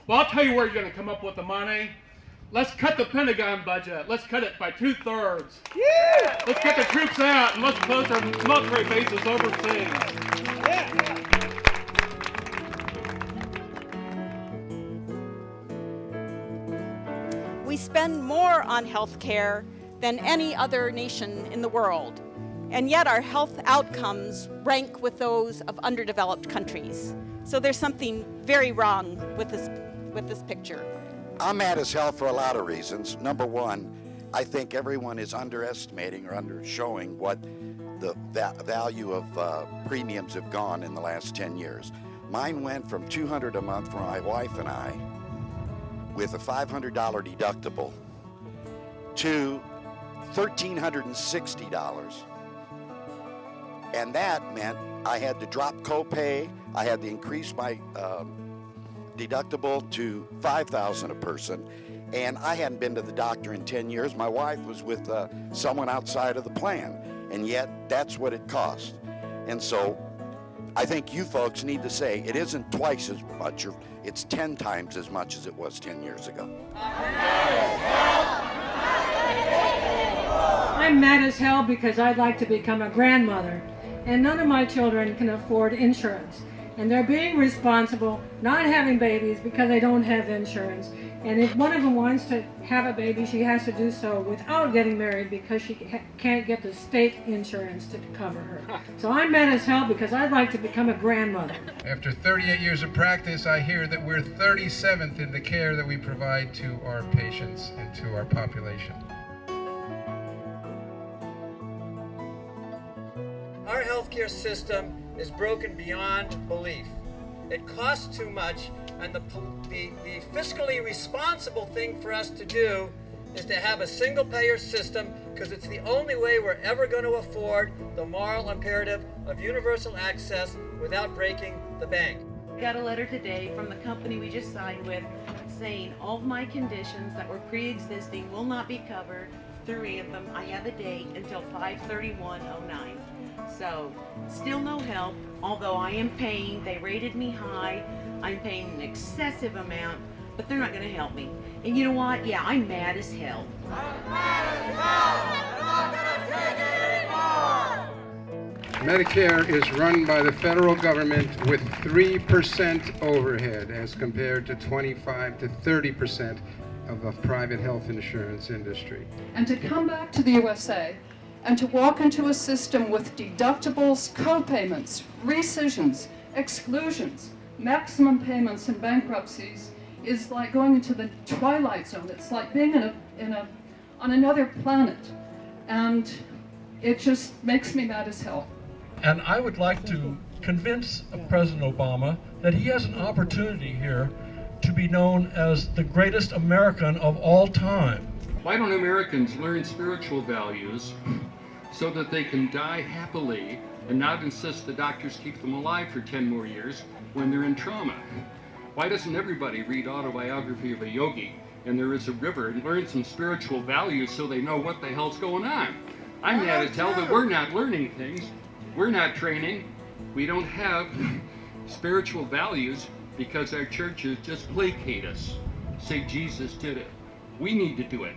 Well, I'll tell you where you're going to come up with the money. Let's cut the Pentagon budget. Let's cut it by 2/3. Yeah. Let's get the troops out and let's close our military bases overseas. Yeah. We spend more on health care than any other nation in the world, and yet our health outcomes rank with those of underdeveloped countries. So there's something very wrong with this picture. I'm mad as hell for a lot of reasons. Number one, I think everyone is underestimating or undershowing what the value of premiums have gone in the last 10 years. Mine went from $200 a month for my wife and I, with a $500 deductible, to $1,360. And that meant I had to drop copay, I had to increase my deductible to $5,000 a person, and I hadn't been to the doctor in 10 years. My wife was with someone outside of the plan, and yet that's what it cost. And so I think you folks need to say it isn't twice as much, or it's 10 times as much as it was 10 years ago. I'm mad as hell because I'd like to become a grandmother, and none of my children can afford insurance. And they're being responsible, not having babies because they don't have insurance. And if one of them wants to have a baby, she has to do so without getting married because she can't get the state insurance to cover her. So I'm mad as hell because I'd like to become a grandmother. After 38 years of practice, I hear that we're 37th in the care that we provide to our patients and to our population. Our healthcare system is broken beyond belief. It costs too much, and the fiscally responsible thing for us to do is to have a single payer system, because it's the only way we're ever going to afford the moral imperative of universal access without breaking the bank. I got a letter today from the company we just signed with saying all of my conditions that were pre-existing will not be covered through Anthem. I have a date until 5/31/09. So, still no help, although I am paying. They rated me high. I'm paying an excessive amount, but they're not going to help me. And you know what? Yeah, I'm mad as hell. I'm mad as hell! I'm not going to take it anymore! Medicare is run by the federal government with 3% overhead as compared to 25 to 30% of the private health insurance industry. And to come back to the USA and to walk into a system with deductibles, co-payments, rescissions, exclusions, maximum payments and bankruptcies is like going into the twilight zone. It's like being on another planet, and it just makes me mad as hell. And I would like to convince President Obama that he has an opportunity here to be known as the greatest American of all time. Why don't Americans learn spiritual values so that they can die happily and not insist the doctors keep them alive for 10 more years when they're in trauma? Why doesn't everybody read Autobiography of a Yogi and There Is a River and learn some spiritual values so they know what the hell's going on? I'm mad as hell that we're not learning things. We're not training. We don't have spiritual values because our churches just placate us. Say Jesus did it. We need to do it.